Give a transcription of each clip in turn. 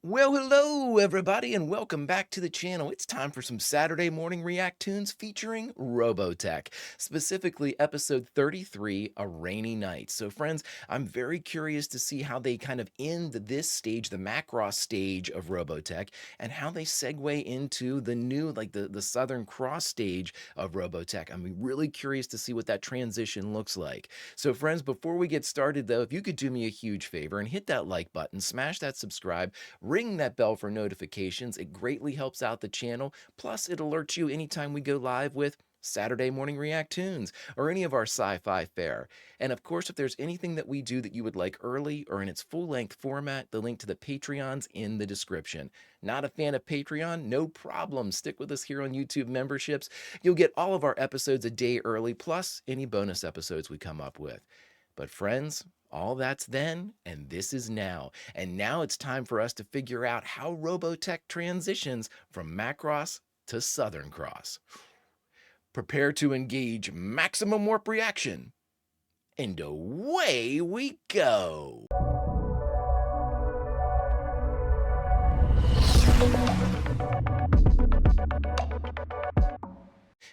Well, hello everybody, and welcome back to the channel. It's time for some Saturday morning React-TOONS featuring Robotech, specifically episode 33, A Rainy Night. So friends, I'm very curious to see how they kind of end this stage, the Macross stage of Robotech, and how they segue into the new, like the Southern Cross stage of Robotech. I'm really curious to see what that transition looks like. So friends, before we get started though, if you could do me a huge favor and hit that like button, smash that subscribe, ring that bell for notifications. It greatly helps out the channel. Plus, it alerts you anytime we go live with Saturday Morning React-TOONS or any of our sci-fi fare. And of course, if there's anything that we do that you would like early or in its full-length format, the link to the Patreon's in the description. Not a fan of Patreon? No problem. Stick with us here on YouTube memberships. You'll get all of our episodes a day early, plus any bonus episodes we come up with. But friends, all that's then, and this is now. And now it's time for us to figure out how Robotech transitions from Macross to Southern Cross. Prepare to engage maximum warp reaction, and away we go.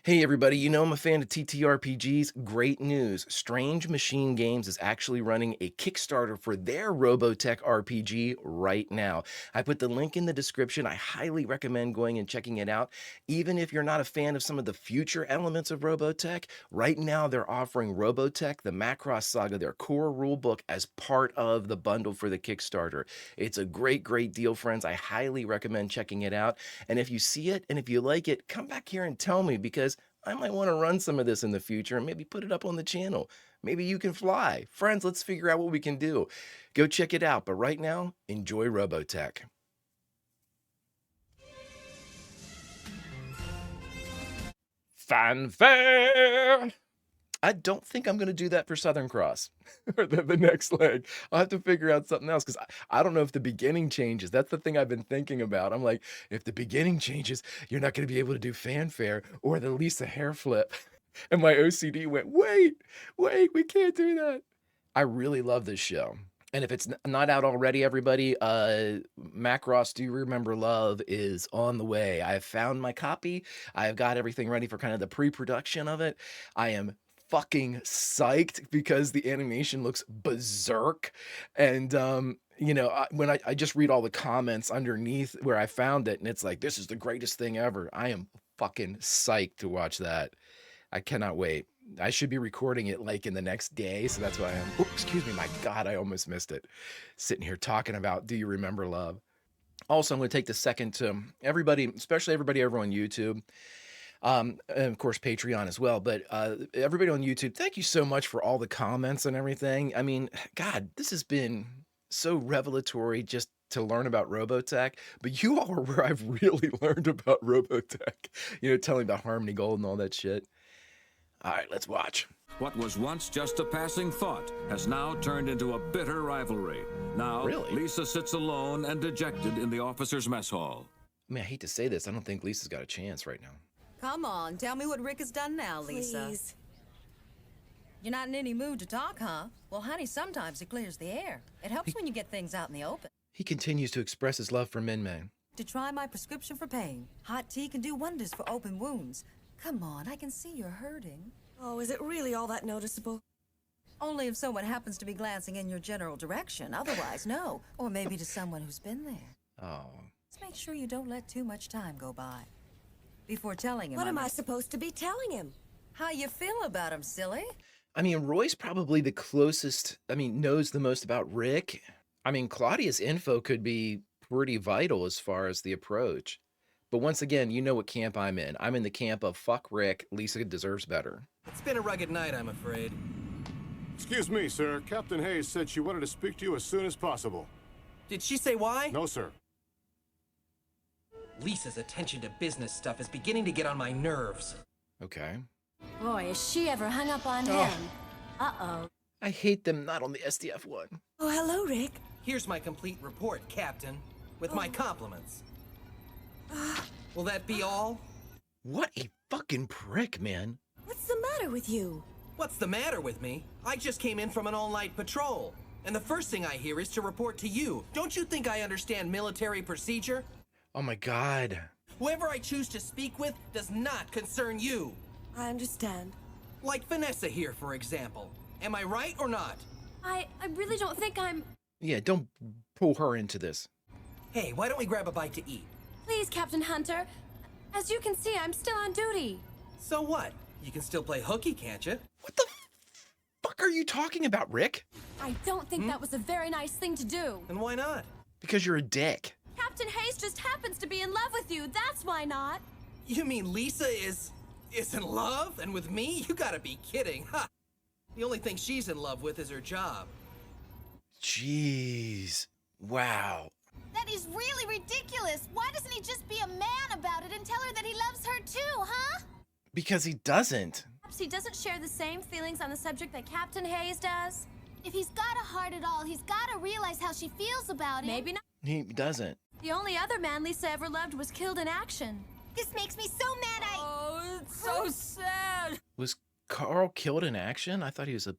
Hey everybody, you know I'm a fan of TTRPGs. Great news. Strange Machine Games is actually running a Kickstarter for their Robotech RPG right now. I put the link in the description. I highly recommend going and checking it out. Even if you're not a fan of some of the future elements of Robotech, right now they're offering Robotech, the Macross Saga, their core rulebook, as part of the bundle for the Kickstarter. It's a great deal, friends. I highly recommend checking it out. And if you see it and if you like it, come back here and tell me, because I might want to run some of this in the future and maybe put it up on the channel. Maybe you can fly. Friends, let's figure out what we can do. Go check it out. But right now, enjoy Robotech. Fanfare! I don't think I'm going to do that for Southern Cross or the next leg. I'll have to figure out something else, because I don't know if the beginning changes. That's the thing I've been thinking about. I'm like, if the beginning changes, you're not going to be able to do fanfare or the Lisa hair flip. And my OCD went, wait, we can't do that. I really love this show. And if it's not out already, everybody, Macross Do You Remember Love is on the way. I have found my copy. I have got everything ready for kind of the pre-production of it. I am fucking psyched because the animation looks berserk. And you know, when I just read all the comments underneath where I found it, and it's like, this is the greatest thing ever. I am fucking psyched to watch that. I cannot wait. I should be recording it like in the next day, so that's why I am. Oh, excuse me, my God, I almost missed it. Sitting here talking about Do You Remember Love? Also, I'm going to take the second to everybody, especially everybody over on YouTube, and of course Patreon as well, but everybody on YouTube, thank you so much for all the comments and everything. I mean, God, this has been so revelatory just to learn about Robotech, but you all are where I've really learned about Robotech. You know, telling about Harmony Gold and all that shit. All right, let's watch. What was once just a passing thought has now turned into a bitter rivalry. Now, Really? Lisa sits alone and dejected in the officers' mess hall. I mean, I hate to say this, I don't think Lisa's got a chance right now. Come on, tell me what Rick has done now, Lisa. Please. You're not in any mood to talk, huh? Well, honey, sometimes it clears the air. It helps when you get things out in the open. He continues to express his love for Min-Man. To try my prescription for pain. Hot tea can do wonders for open wounds. Come on, I can see you're hurting. Oh, is it really all that noticeable? Only if someone happens to be glancing in your general direction. Otherwise, no. Or maybe to someone who's been there. Oh. Just make sure you don't let too much time go by before telling him. What am I supposed to be telling him? How you feel about him, silly? I mean, Roy's probably the closest, knows the most about Rick. I mean, Claudia's info could be pretty vital as far as the approach. But once again, you know what camp I'm in. I'm in the camp of fuck Rick, Lisa deserves better. It's been a rugged night, I'm afraid. Excuse me, sir. Captain Hayes said she wanted to speak to you as soon as possible. Did she say why? No, sir. Lisa's attention to business stuff is beginning to get on my nerves. Okay. Boy, is she ever hung up on him. Uh-oh. I hate them not on the SDF one. Oh, hello, Rick. Here's my complete report, Captain, with my compliments. Will that be all? What a fucking prick, man. What's the matter with you? What's the matter with me? I just came in from an all-night patrol. And the first thing I hear is to report to you. Don't you think I understand military procedure? Oh my God. Whoever I choose to speak with does not concern you. I understand. Like Vanessa here, for example. Am I right or not? I really don't think I'm... Yeah, don't pull her into this. Hey, why don't we grab a bite to eat? Please, Captain Hunter. As you can see, I'm still on duty. So what? You can still play hooky, can't you? What the fuck are you talking about, Rick? I don't think that was a very nice thing to do. And why not? Because you're a dick. Captain Hayes just happens to be in love with you. That's why not. You mean Lisa is in love? And with me? You gotta be kidding. Ha! The only thing she's in love with is her job. Jeez. Wow. That is really ridiculous. Why doesn't he just be a man about it and tell her that he loves her too, huh? Because he doesn't. Perhaps he doesn't share the same feelings on the subject that Captain Hayes does. If he's got a heart at all, he's gotta realize how she feels about it. Maybe not. He doesn't. The only other man Lisa ever loved was killed in action. This makes me so mad Oh, it's so sad. Was Carl killed in action? I thought he was a...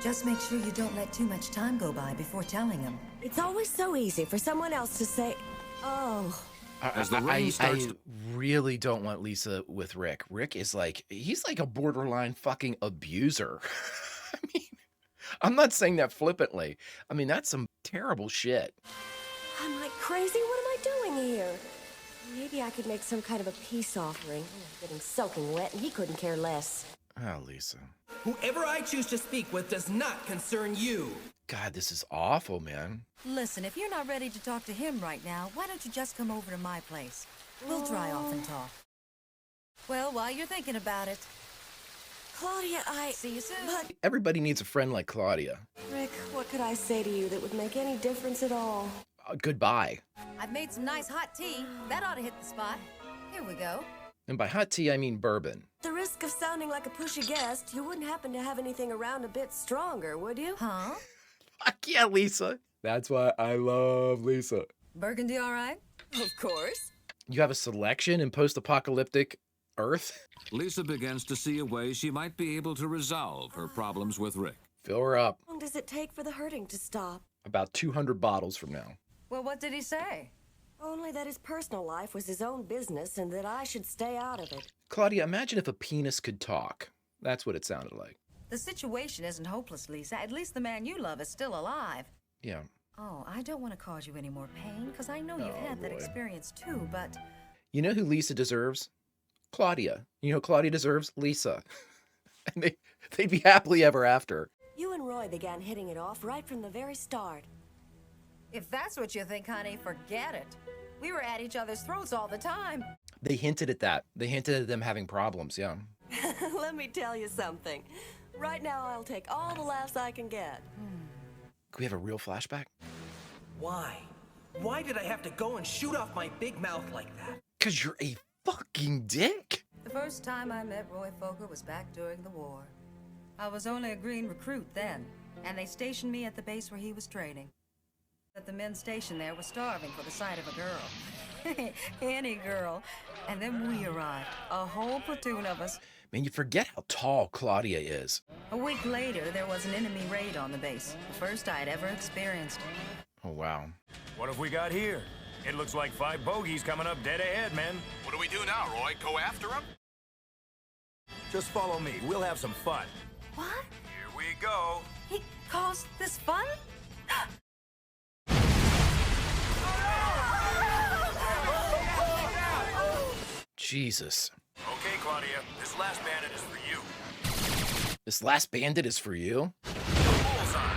Just make sure you don't let too much time go by before telling him. It's always so easy for someone else to say, oh. As the rain starts to... really don't want Lisa with Rick. Rick is like, he's like a borderline fucking abuser. I mean, I'm not saying that flippantly. I mean, that's some terrible shit. I'm like crazy. What am I doing here? Maybe I could make some kind of a peace offering. I'm getting soaking wet, and he couldn't care less. Oh, Lisa. Whoever I choose to speak with does not concern you. God, this is awful, man. Listen, if you're not ready to talk to him right now, why don't you just come over to my place? We'll dry off and talk. Well, while you're thinking about it, Claudia, see you soon. But, Everybody needs a friend like Claudia. Rick, what could I say to you that would make any difference at all? Goodbye. I've made some nice hot tea. That ought to hit the spot. Here we go. And by hot tea, I mean bourbon. At the risk of sounding like a pushy guest, you wouldn't happen to have anything around a bit stronger, would you? Huh? Fuck yeah, Lisa. That's why I love Lisa. Burgundy all right? Of course. You have a selection in post-apocalyptic Earth? Lisa begins to see a way she might be able to resolve her problems with Rick. Fill her up. How long does it take for the hurting to stop? About 200 bottles from now. Well, what did he say? Only that his personal life was his own business and that I should stay out of it. Claudia, imagine if a penis could talk. That's what it sounded like. The situation isn't hopeless, Lisa. At least the man you love is still alive. Yeah. Oh, I don't want to cause you any more pain, because I know you've had that Roy. experience too, but... You know who Lisa deserves? Claudia. You know who Claudia deserves? Lisa. And they'd be happily ever after. You and Roy began hitting it off right from the very start. If that's what you think, honey, forget it. We were at each other's throats all the time. They hinted at that. They hinted at them having problems, yeah. Let me tell you something. Right now, I'll take all the laughs I can get. Can we have a real flashback? Why? Why did I have to go and shoot off my big mouth like that? Because you're a fucking dick. The first time I met Roy Fokker was back during the war. I was only a green recruit then, and they stationed me at the base where he was training. But the men stationed there were starving for the sight of a girl. Any girl. And then we arrived, a whole platoon of us. Man, you forget how tall Claudia is. A week later, there was an enemy raid on the base, the first I'd ever experienced. Oh, wow. What have we got here? It looks like 5 bogeys coming up dead ahead, men. What do we do now, Roy? Go after him? Just follow me. We'll have some fun. What? Here we go. He calls this fun? Jesus. Okay, Claudia. This last bandit is for you. This last bandit is for you? Bullseye.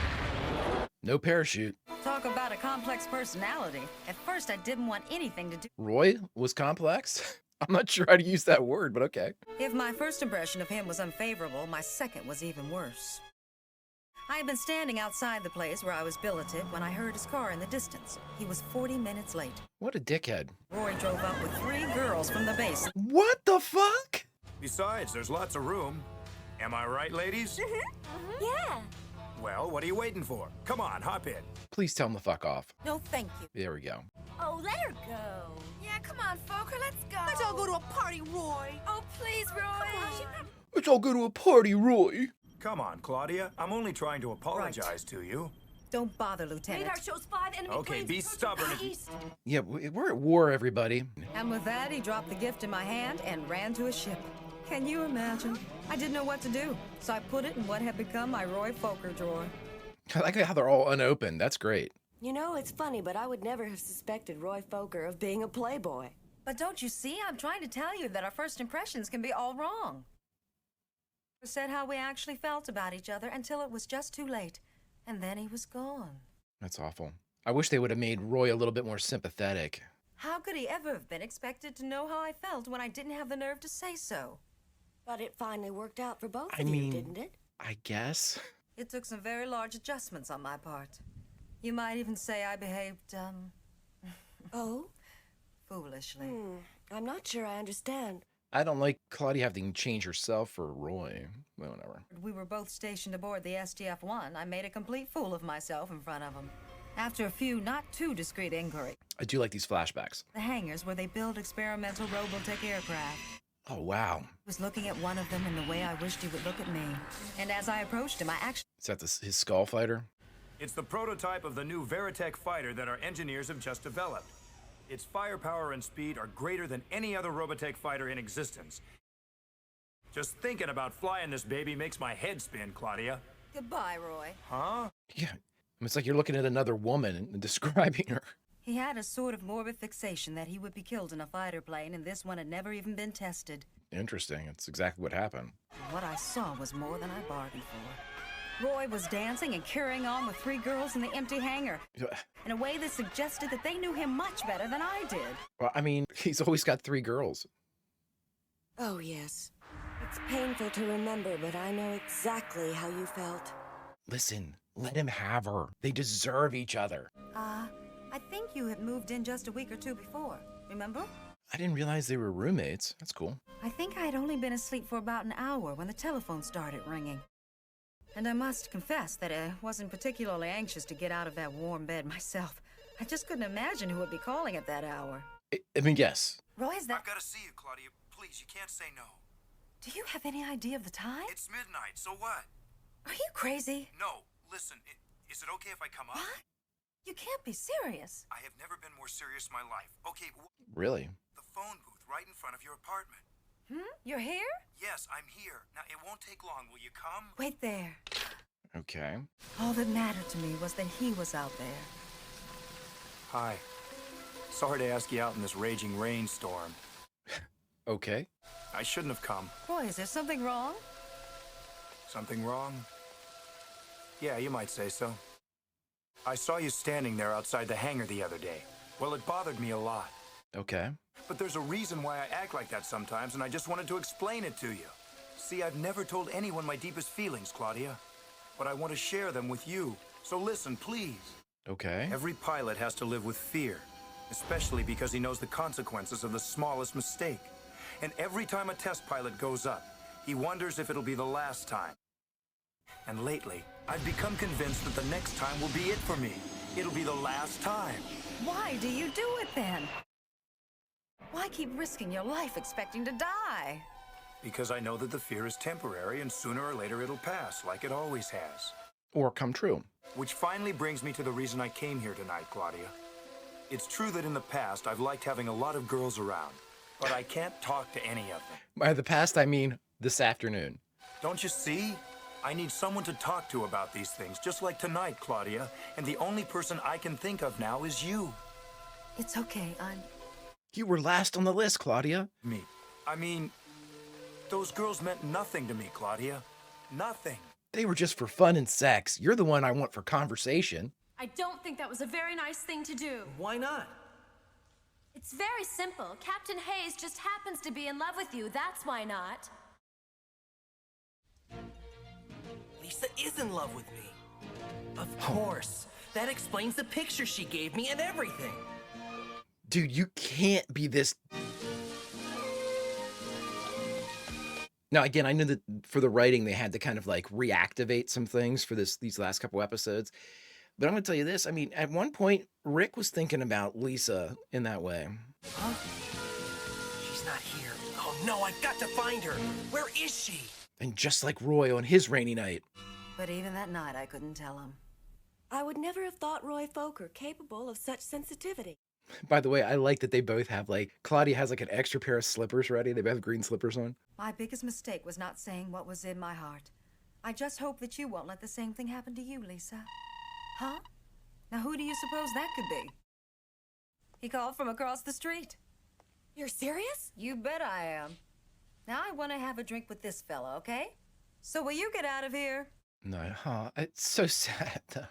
No parachute. Talk about a complex personality. At first, I didn't want anything to do. Roy was complex? I'm not sure how to use that word, but okay. If my first impression of him was unfavorable, my second was even worse. I had been standing outside the place where I was billeted when I heard his car in the distance. He was 40 minutes late. What a dickhead. Roy drove up with 3 girls from the base. What the fuck? Besides, there's lots of room. Am I right, ladies? Yeah. Well, what are you waiting for? Come on, hop in. Please tell him to fuck off. No, thank you. There we go. Oh, let her go. Yeah, come on, Fokker, let's go. Let's all go to a party, Roy. Oh, please, Roy. Let's all go to a party, Roy. Come on, Claudia. I'm only trying to apologize to you. Don't bother, Lieutenant. Radar shows 5 enemy Okay, planes be approaching stubborn from if the you- east. Yeah, we're at war, everybody. And with that, he dropped the gift in my hand and ran to a ship. Can you imagine? I didn't know what to do, so I put it in what had become my Roy Fokker drawer. I like how they're all unopened. That's great. You know, it's funny, but I would never have suspected Roy Fokker of being a playboy. But don't you see? I'm trying to tell you that our first impressions can be all wrong. We said how we actually felt about each other until it was just too late. And then he was gone. That's awful. I wish they would have made Roy a little bit more sympathetic. How could he ever have been expected to know how I felt when I didn't have the nerve to say so? But it finally worked out for both I of mean, you, didn't it? I guess. It took some very large adjustments on my part. You might even say I behaved, Oh? foolishly. I'm not sure I understand. I don't like Claudia having to change herself for Roy. Well, whatever. We were both stationed aboard the STF-1. I made a complete fool of myself in front of him. After a few not too discreet inquiries, I do like these flashbacks. the hangars where they build experimental Robotech aircraft. Oh, wow. I was looking at one of them in the way I wished he would look at me. And as I approached him, I actually... Is that his skull fighter? It's the prototype of the new Veritech fighter that our engineers have just developed. Its firepower and speed are greater than any other Robotech fighter in existence. Just thinking about flying this baby makes my head spin, Claudia. Goodbye, Roy. Huh? Yeah. It's like you're looking at another woman and describing her. He had a sort of morbid fixation that he would be killed in a fighter plane, and this one had never even been tested. Interesting. It's exactly what happened. What I saw was more than I bargained for. Roy was dancing and carrying on with 3 girls in the empty hangar in a way that suggested that they knew him much better than I did. Well, I mean, he's always got 3 girls. Oh, yes. It's painful to remember, but I know exactly how you felt. Listen, let him have her. They deserve each other. I think you had moved in just a week or 2 before, remember? I didn't realize they were roommates. That's cool. I think I had only been asleep for about an hour when the telephone started ringing. And I must confess that I wasn't particularly anxious to get out of that warm bed myself. I just couldn't imagine who would be calling at that hour. I mean, yes. Roy, is that... I've got to see you, Claudia. Please, you can't say no. Do you have any idea of the time? It's midnight, so what? Are you crazy? No, listen, is it okay if I come up? What? You can't be serious. I have never been more serious in my life. Okay, Really? the phone booth right in front of your apartment. You're here? Yes, I'm here. Now, it won't take long. Will you come? Wait there. Okay. All that mattered to me was that he was out there. Hi. Sorry to ask you out in this raging rainstorm. Okay. I shouldn't have come. Roy, is there something wrong? Something wrong? Yeah, you might say so. I saw you standing there outside the hangar the other day. Well, it bothered me a lot. Okay. But there's a reason why I act like that sometimes, and I just wanted to explain it to you. See, I've never told anyone my deepest feelings, Claudia. But I want to share them with you. So listen, please. Okay. Every pilot has to live with fear, especially because he knows the consequences of the smallest mistake. And every time a test pilot goes up, he wonders if it'll be the last time. And lately, I've become convinced that the next time will be it for me. It'll be the last time. Why do you do it then? Why keep risking your life expecting to die? Because I know that the fear is temporary and sooner or later it'll pass, like it always has. Or come true. Which finally brings me to the reason I came here tonight, Claudia. It's true that in the past I've liked having a lot of girls around, but I can't talk to any of them. By the past, I mean this afternoon. Don't you see? I need someone to talk to about these things, just like tonight, Claudia, and the only person I can think of now is you. It's okay, You were last on the list, Claudia. Me. I mean, those girls meant nothing to me, Claudia. Nothing. They were just for fun and sex. You're the one I want for conversation. I don't think that was a very nice thing to do. Why not? It's very simple. Captain Hayes just happens to be in love with you. That's why not. Lisa is in love with me. Of course. That explains the picture she gave me and everything. Dude, you can't be this... Now, again, I knew that for the writing, they had to kind of like reactivate some things for these last couple episodes. But I'm going to tell you this. I mean, at one point, Rick was thinking about Lisa in that way. Huh? She's not here. Oh no, I've got to find her. Where is she? And just like Roy on his rainy night. but even that night I couldn't tell him. I would never have thought Roy Fokker capable of such sensitivity. By the way, I like that they both have like, Claudia has like an extra pair of slippers ready. They both have green slippers on. My biggest mistake was not saying what was in my heart. I just hope that you won't let the same thing happen to you, Lisa. Huh? Now who do you suppose that could be? He called from across the street. You're serious? You bet I am. Now I want to have a drink with this fella, okay? So will you get out of here? No, huh? It's so sad though.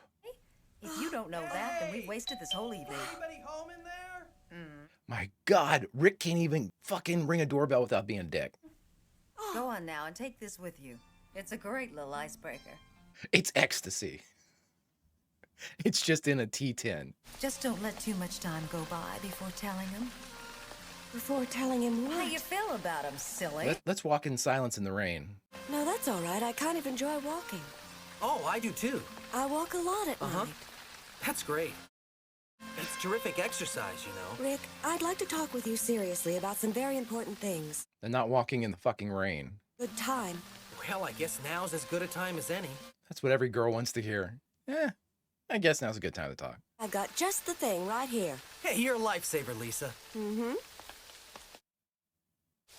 If you don't know that, then we've wasted this whole evening. Anybody home in there? My God, Rick can't even fucking ring a doorbell without being a dick. Go on now and take this with you. It's a great little icebreaker. It's ecstasy. It's just in a T10. Just don't let too much time go by before telling him. Before telling him what? How do you feel about him, silly? Let's walk in silence in the rain. No, that's all right. I kind of enjoy walking. Oh, I do too. I walk a lot at night. That's great. It's terrific exercise, you know. Rick, I'd like to talk with you seriously about some very important things. And not walking in the fucking rain. Good time. Well, I guess now's as good a time as any. That's what every girl wants to hear. I guess now's a good time to talk. I've got just the thing right here. Hey, you're a lifesaver, Lisa. Mm-hmm.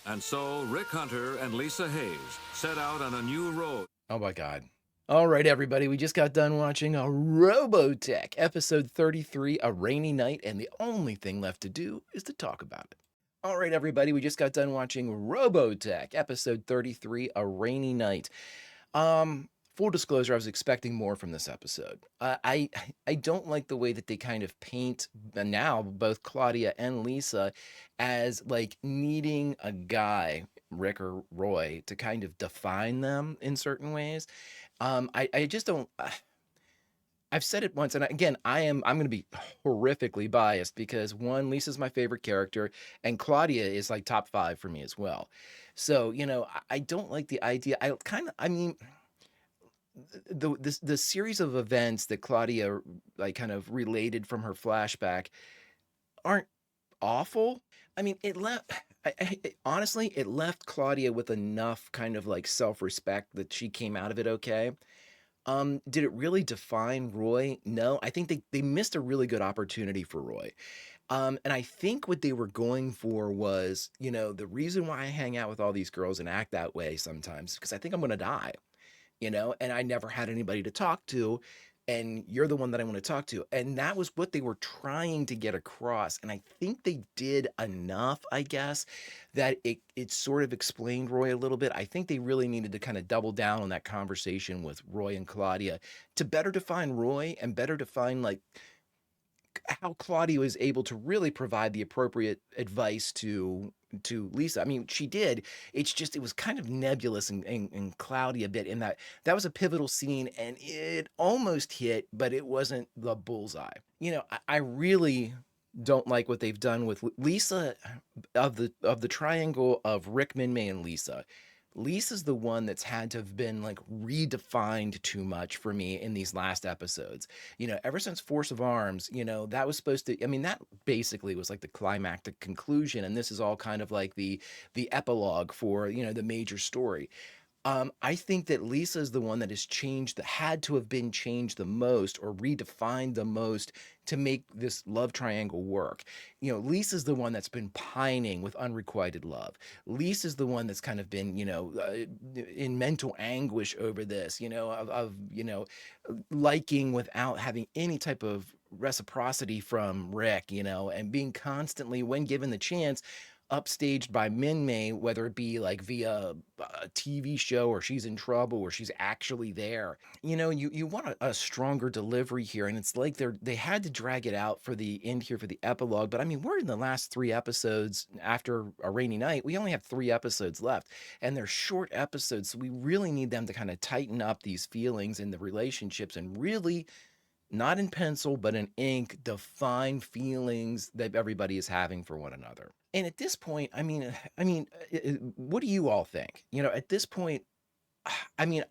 And so Rick Hunter and Lisa Hayes set out on a new road. Oh my God. All right, everybody, we just got done watching a Robotech, episode 33, A Rainy Night, and the only thing left to do is to talk about it. All right, everybody, we just got done watching Robotech, episode 33, A Rainy Night. Full disclosure, I was expecting more from this episode. I don't like the way that they kind of paint now both Claudia and Lisa as like needing a guy, Rick or Roy, to kind of define them in certain ways. I just don't. I've said it once, and again, I'm going to be horrifically biased because one, Lisa's my favorite character, and Claudia is like top 5 for me as well. So you know, I don't like the idea. I mean. The series of events that Claudia like kind of related from her flashback aren't awful. I mean, it left honestly, it left Claudia with enough kind of like self-respect that she came out of it okay. Did it really define Roy? No, I think they missed a really good opportunity for Roy. And I think what they were going for was, you know, the reason why I hang out with all these girls and act that way sometimes is because I think I'm going to die. You know, and I never had anybody to talk to, and you're the one that I want to talk to. And that was what they were trying to get across. And I think they did enough, I guess, that it sort of explained Roy a little bit. I think they really needed to kind of double down on that conversation with Roy and Claudia to better define Roy and better define like how Claudia was able to really provide the appropriate advice to Lisa. I mean, she did. It's just, it was kind of nebulous and cloudy a bit in that was a pivotal scene and it almost hit, but it wasn't the bullseye. You know, I really don't like what they've done with Lisa of the triangle of Rick, Min-May, and Lisa. Lisa's the one that's had to have been like redefined too much for me in these last episodes. You know, ever since Force of Arms, you know, that was supposed to, I mean, that basically was like the climactic conclusion. And this is all kind of like the epilogue for, you know, the major story. I think that Lisa is the one that has changed, that had to have been changed the most or redefined the most to make this love triangle work. You know, Lisa's the one that's been pining with unrequited love. Lisa's the one that's kind of been, you know, in mental anguish over this, you know, of you know, liking without having any type of reciprocity from Rick, you know, and being constantly, when given the chance, upstaged by Min-May, whether it be like via a TV show or she's in trouble or she's actually there. You know, you want a stronger delivery here, and it's like they had to drag it out for the end here for the epilogue. But I mean, we're in the last 3 episodes after A Rainy Night. We only have 3 episodes left, and they're short episodes, so we really need them to kind of tighten up these feelings and the relationships and really, not in pencil, but in ink, define feelings that everybody is having for one another. And at this point, I mean, what do you all think? You know, at this point, I mean,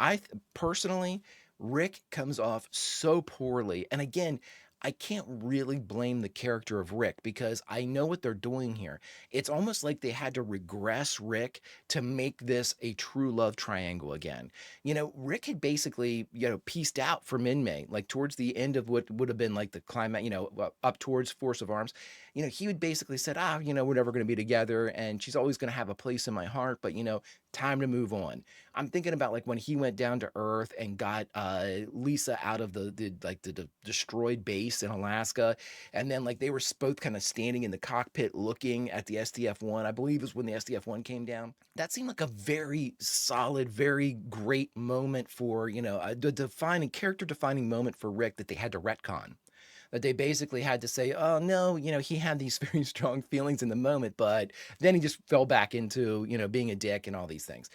personally, Rick comes off so poorly. And again, I can't really blame the character of Rick because I know what they're doing here. It's almost like they had to regress Rick to make this a true love triangle again. Rick had basically, pieced out from Min-May, like towards the end of what would have been like the climax, up towards Force of Arms. He would basically said, we're never going to be together and she's always going to have a place in my heart, but, time to move on. I'm thinking about like when he went down to Earth and got Lisa out of the destroyed base in Alaska, and then like they were both kind of standing in the cockpit looking at the SDF-1. I believe it was when the SDF-1 came down. That seemed like a very solid, very great moment for a character defining moment for Rick that they had to retcon. That they basically had to say, oh no, he had these very strong feelings in the moment, but then he just fell back into being a dick and all these things.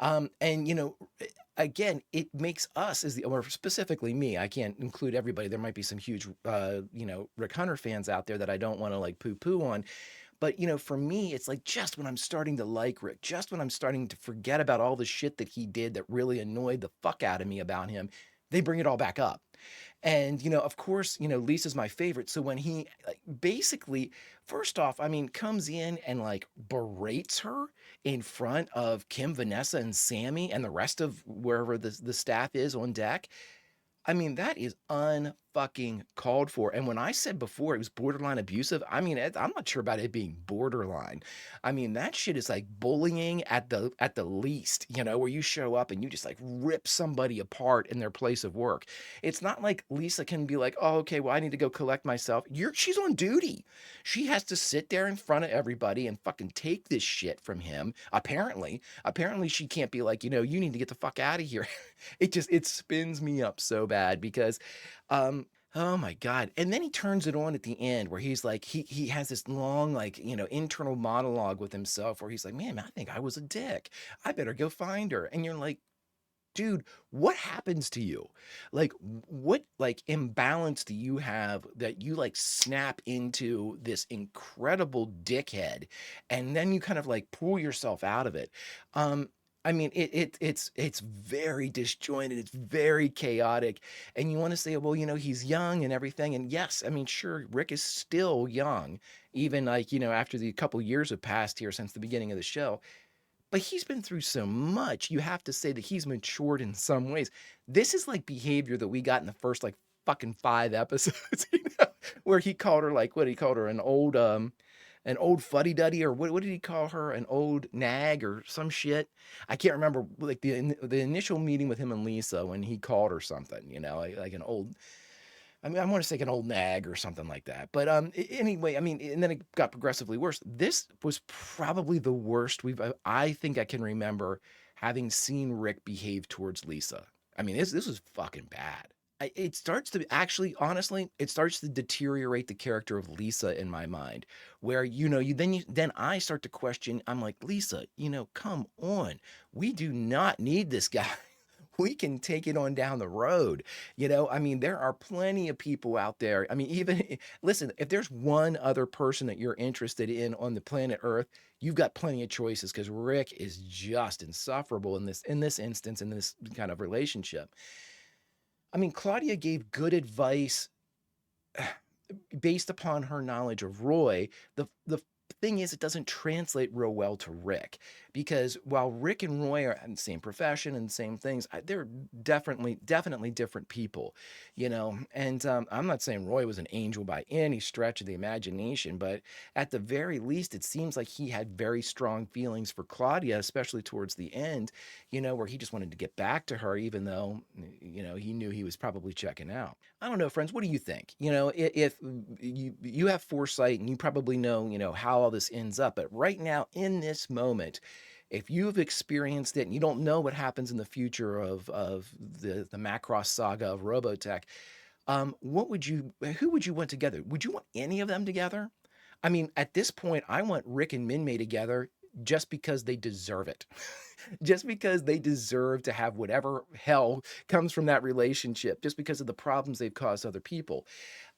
And again, it makes us or specifically me, I can't include everybody. There might be some huge, Rick Hunter fans out there that I don't want to like poo-poo on. But, for me, it's like just when I'm starting to like Rick, just when I'm starting to forget about all the shit that he did that really annoyed the fuck out of me about him, they bring it all back up. And, of course, Lisa's my favorite. So when he basically, first off, comes in and like berates her in front of Kim, Vanessa, and Sammy and the rest of wherever the staff is on deck. That is unfucking called for. And when I said before it was borderline abusive, I'm not sure about it being borderline. That shit is like bullying at the least, where you show up and you just like rip somebody apart in their place of work. It's not like Lisa can be like, oh, okay, well, I need to go collect myself. She's on duty. She has to sit there in front of everybody and fucking take this shit from him. Apparently she can't be like, you need to get the fuck out of here. It spins me up so bad because oh my God. And then he turns it on at the end where he's like, he has this long, like, internal monologue with himself where he's like, man, I think I was a dick. I better go find her. And you're like, dude, what happens to you? Like, what like imbalance do you have that you like snap into this incredible dickhead and then you kind of like pull yourself out of it? It's very disjointed. It's very chaotic. And you want to say, well, he's young and everything. And yes, sure, Rick is still young, even like, after the couple years have passed here since the beginning of the show. But he's been through so much. You have to say that he's matured in some ways. This is like behavior that we got in the first like fucking 5 episodes, where he called her like, what he called her, an old fuddy-duddy, or what did he call her? An old nag or some shit. I can't remember, like the initial meeting with him and Lisa when he called her something, like an old, I want to say an old nag or something like that. But anyway, and then it got progressively worse. This was probably the worst I think I can remember having seen Rick behave towards Lisa. This was fucking bad. It starts to actually, honestly, it starts to deteriorate the character of Lisa in my mind, where then I start to question. I'm like, Lisa, come on, we do not need this guy. We can take it on down the road. There are plenty of people out there. Even listen, if there's one other person that you're interested in on the planet Earth, you've got plenty of choices because Rick is just insufferable in this instance, in this kind of relationship. Claudia gave good advice based upon her knowledge of Roy. The thing is, it doesn't translate real well to Rick, because while Rick and Roy are in the same profession and same things, they're definitely different people, and I'm not saying Roy was an angel by any stretch of the imagination, but at the very least, it seems like he had very strong feelings for Claudia, especially towards the end, where he just wanted to get back to her, even though, he knew he was probably checking out. I don't know, friends, what do you think? If you have foresight and you probably know, how all this ends up, but right now in this moment, if you've experienced it and you don't know what happens in the future of the Macross saga of Robotech, who would you want together? Would you want any of them together? At this point, I want Rick and Min-May together just because they deserve it. Just because they deserve to have whatever hell comes from that relationship, just because of the problems they've caused other people.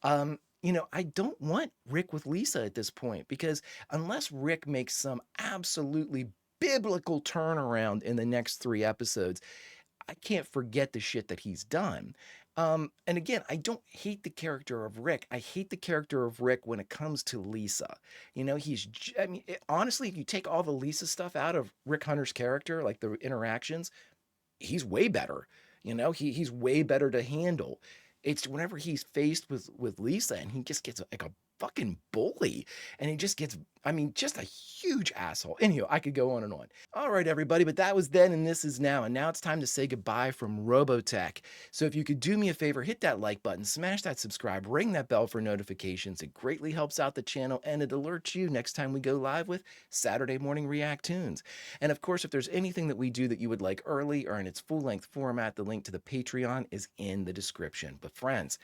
I don't want Rick with Lisa at this point, because unless Rick makes some absolutely biblical turnaround in the next 3 episodes, I can't forget the shit that he's done. And again, I don't hate the character of Rick. I hate the character of Rick when it comes to Lisa. You know, I mean, honestly, if you take all the Lisa stuff out of Rick Hunter's character, like the interactions, he's way better. You know, he's way better to handle. It's whenever he's faced with Lisa and he just gets like a fucking bully and he just gets, I mean, just a huge asshole. Anyhow, I could go on and on. All right, everybody, but that was then and this is now. And now it's time to say goodbye from Robotech. So if you could do me a favor, hit that like button, smash that subscribe, ring that bell for notifications. It greatly helps out the channel and it alerts you next time we go live with Saturday Morning React-TOONS. And of course, if there's anything that we do that you would like early or in its full-length format, the link to the Patreon is in the description. But friends,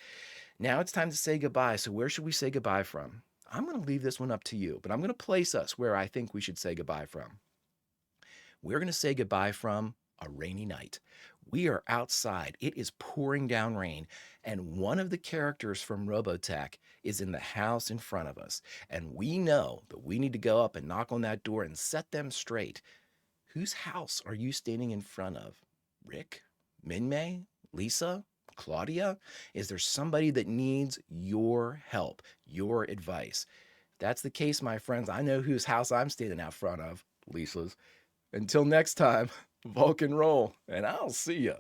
now it's time to say goodbye. So where should we say goodbye from? I'm going to leave this one up to you, but I'm going to place us where I think we should say goodbye from. We're going to say goodbye from a rainy night. We are outside. It is pouring down rain, and one of the characters from Robotech is in the house in front of us, and we know that we need to go up and knock on that door and set them straight. Whose house are you standing in front of? Rick? Minmay? Lisa? Claudia? Is there somebody that needs your help, your advice? If that's the case, my friends, I know whose house I'm standing out front of. Lisa's. Until next time, Vulcan roll, and I'll see ya.